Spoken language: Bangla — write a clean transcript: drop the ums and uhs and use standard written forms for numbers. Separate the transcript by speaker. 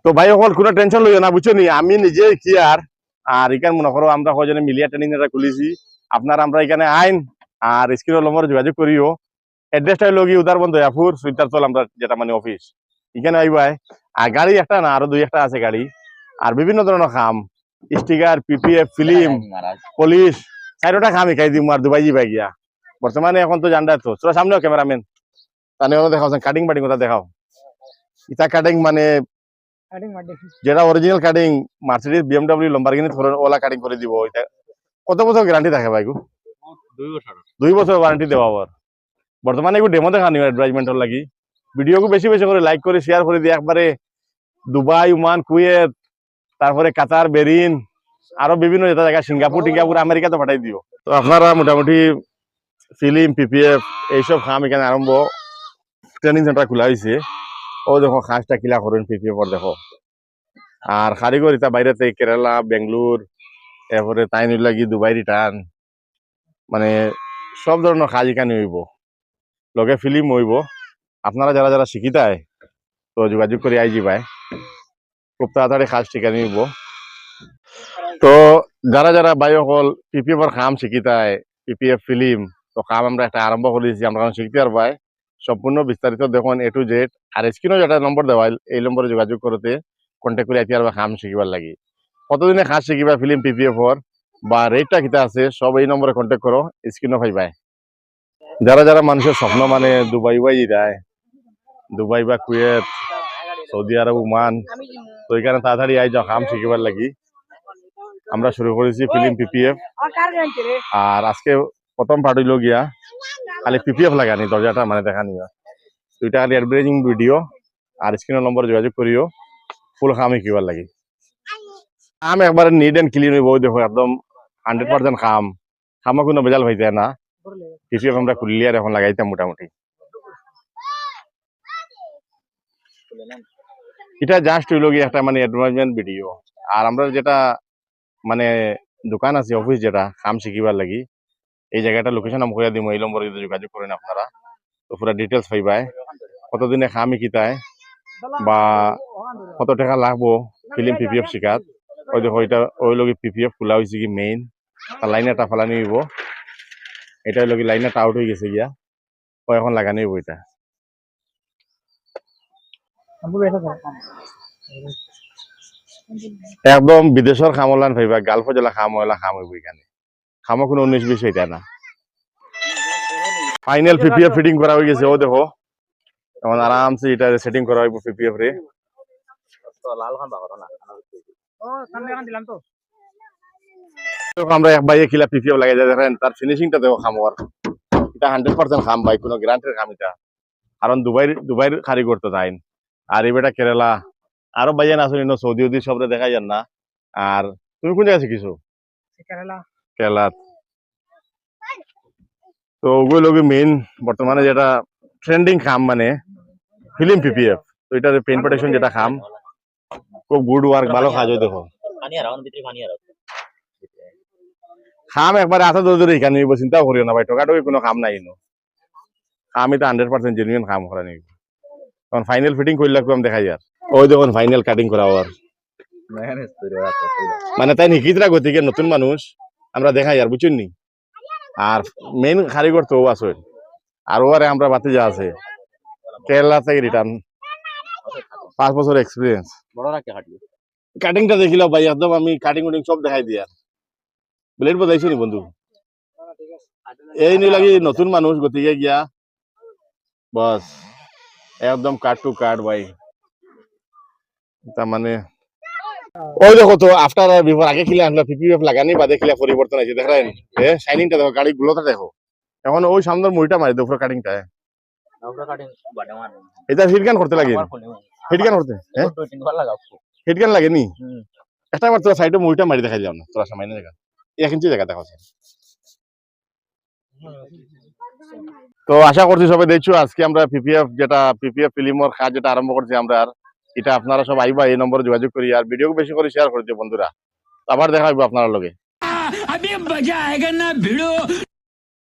Speaker 1: তো ভাই সকল কোনো টেনশন লইও না বুঝছো নি আমি নিজে কি আর এখানে মনে করো আমরা কজনে মিলিয়া ট্রেনিং এটা খুলেছি আপনার আমরা এখানে আইন আর স্ক্রিনের নম্বর যোগাযোগ করিও অ্যাড্রেসটা লগি উদারবন দয়াপুর সুইতারতল আমরা যেটা মানে অফিস এখানে আইবাই আর গাড়ি একটা না আরো দুই একটা আছে গাড়ি আর বিভিন্ন ধরনের কাম স্টিকার পিপিএফ ফিল্ম পুলিশ চারোটা কাম শিখাই দিম আর দুবাই যাই গিয়া বর্তমানে এখন তো জানডা তো তোরা সামনেও ক্যামেরাম্যান তাহলে দেখাও কাটিং বাটিং কথা দেখাও ইটা কাটিং মানে যেটা original cutting Mercedes BMW Lamborghini Ola cutting করে দিব এটা কত বছর গ্যারান্টি থাকে ভাই 2 বছর ওয়ারেন্টি দেওয়া আবার বর্তমানে একটু ডেমো দেখা নিও অ্যাডভার্টাইজমেন্টের লাগি ভিডিওকে বেশি বেশি করে লাইক করে শেয়ার করে দিয়ে একবারে দুবাই ওমান কুয়েত তারপরে কাতার বেরিন আরো বিভিন্ন জায়গা সিঙ্গাপুর টিঙ্গাপুর আমেরিকাতে পাঠাই দিও তো আপনারা মোটামুটি ফিল্ম পিপিএফ এইসব কাম এখানে আরম্ভ ট্রেনিং সেন্টার খোলা হয়েছে ও দেখো খাসটা কিলা করেন পিপিএফ দেখো আর কারিগর ইতা বাইরেতে কেরালা বেঙ্গলোর এরপরে তাই লাগি দুবাই রিটার্ন মানে সব ধরনের কাজ এখানে হইব লগে ফিল্ম হইব আপনারা যারা যারা শিখিতায় তো যোগাযোগ করে আই যাবাই খুব তাড়াতাড়ি কাজ ঠিকানি হইব তো যারা যারা বাই সকল পিপিএফ এর কাম শিখিতায় পিপিএফ ফিল্ম তো কাম আমরা একটা আরম্ভ করেছি আমরা শিখতে আর পাই সম্পূর্ণ বিস্তারিত দেখুন A to Z আর স্ক্রিনও যেটা নম্বর দেওয়া এই নম্বরে যোগাযোগ করতে কন্ট্যাক্ট করে আইতে আর কাম শিখিবার লাগি কতদিনে কাজ শিখিবা ফিল্ম পিপিএফ এর বা রেটটা কিতা আছে সব এই নম্বরে কন্ট্যাক্ট করো স্ক্রিনও পাইবাই যারা যারা মানুষের স্বপ্ন মানে দুবাই যায় দুবাই বা কুয়েত সৌদি আরব ওমান তো এখানে তাড়াতাড়ি আই যাও কাম শিখিবার লাগি আমরা শুরু করেছি ফিল্ম পিপিএফ আর আজকে প্রথম পার্ট হইল গিয়া খালি পিপিএফ লাগানি দরজাটা মানে দেখা নিও দুইটা খালি অ্যাডভার্টাইজিং ভিডিও আর স্ক্রিনের নম্বরে যোগাযোগ করিও ফুল কাম শিখিবার লাগি কাম একবারে নিট এন্ড ক্লিন হইব দেখো একদম 100% কামও কোনো বেজাল হয়ে যায় না পিপিএফ আমরা খুললি আর এখন লাগাইতাম মোটামুটি এটা জাস্ট হইল গিয়ে একটা মানে অ্যাডভার্টাইজমেন্ট ভিডিও আর আমরা যেটা মানে দোকান আছে অফিস যেটা কাম শিখিবার লাগি এই জায়গাটা লোকেশন আমি কইয়া দিমু এই নম্বরে যদি যোগাযোগ করেন আপনারা তো পুরো ডিটেলস পাইবাই কতদিনে কাম শিখিতায় বা কত টাকা লাগবো ফিল্ম পিপিএফ শিখাত ওই দেখো এটা ওই লগে পিপিএফ খোলা হয়েছে কি মেইন লাইনারটা ফালানি হইব এটা লগে লাইনারটা আউট হয়ে গেছে গিয়া ও এখন লাগানি হইব এটা একদম বিদেশের খামলান ভাইবা গালফ জেলা খাম হইব এখানে খামো কোনো 19-20 হইতা না ফাইনাল পিপিএফ ফিটিং করা হয়ে গেছে ও দেখো এখন আরামসে এটা সেটিং করা হইব পিপিএফ রে আমরা এক বাইয়ে কিলা পিপিএফ লাগাই যায় দেখেন তার ফিনিশিংটা দেখো খামোর এটা 100% খাম ভাই কোনো গ্যারান্টির খাম এটা কারণ দুবাইর কারিগর তো তাই আর এবারটা কেরালা আরো বাইয়ান আসুন সৌদি উদি সবরে দেখা যান না আর তুমি কোন জায়গায় শিখিছো কেরালা তো ওগুলো মেইন বর্তমানে যেটা ট্রেন্ডিং খাম মানে ফিল্ম পিপিএফ তো এটা পেইন্ট প্রোটেকশন যেটা খাম খুব গুড ওয়ার্ক ভালো কাজ হয় দেখো খাম একবারে আসা ধরে এখানে চিন্তাও করিও না ভাই টোকাটোকি কোনো কাম নাই খাম এটা 100% জেনুইন কাম করা নেই তখন ফাইনাল ফিটিং করলে আমি দেখাই আর ওই দেখুন ফাইনাল কাটিং করা আর মানে তাই নিকিতরা গতিকে নতুন মানুষ আমরা দেখাই আর বুঝছেন নি আর মেইন কারিগর তো আছে আর ওরে আমরা বাতি যা আছে কেরালা থেকে রিটার্ন 5 বছর এক্সপিরিয়েন্স কাটিংটা দেখিলাম ভাই একদম আমি কাটিং উটিং সব দেখাই দিয়া ব্লেড বজাইছো নি বন্ধু এই নি লাগি নতুন মানুষ গতিকে গিয়া বাস একদম কাট টু কাট ভাই তার মানে ওই দেখো তো আফটার আর বিফোর আগে খিলে আমরা পিপিএফ লাগানি বাদে খিলে পরিবর্তন আছে দেখেন শাইনিংটা দেখো গাড়ি গুলোটা দেখো এখন ওই সামনের মুড়িটা মারি দুপুর কাটিংটা এটা হিটগান করতে লাগে হিটগান করতে হিটগান লাগে নি একটা বার তোরা সাইডে মুড়িটা মারি দেখা যাও না তোরা সামান্য জায়গা 1 ইঞ্চি জায়গা দেখো তো আশা করছি সবাই দেখছো আজকে আমরা পিপিএফ যেটা পিপিএফ ফিল্মের কাজ যেটা আরম্ভ করছি আমরা এটা আপনারা সব আইবা এই নম্বরে যোগাযোগ করি আর ভিডিও বেশি করে শেয়ার করে দিও বন্ধুরা আবার দেখা হইব আপনার লগে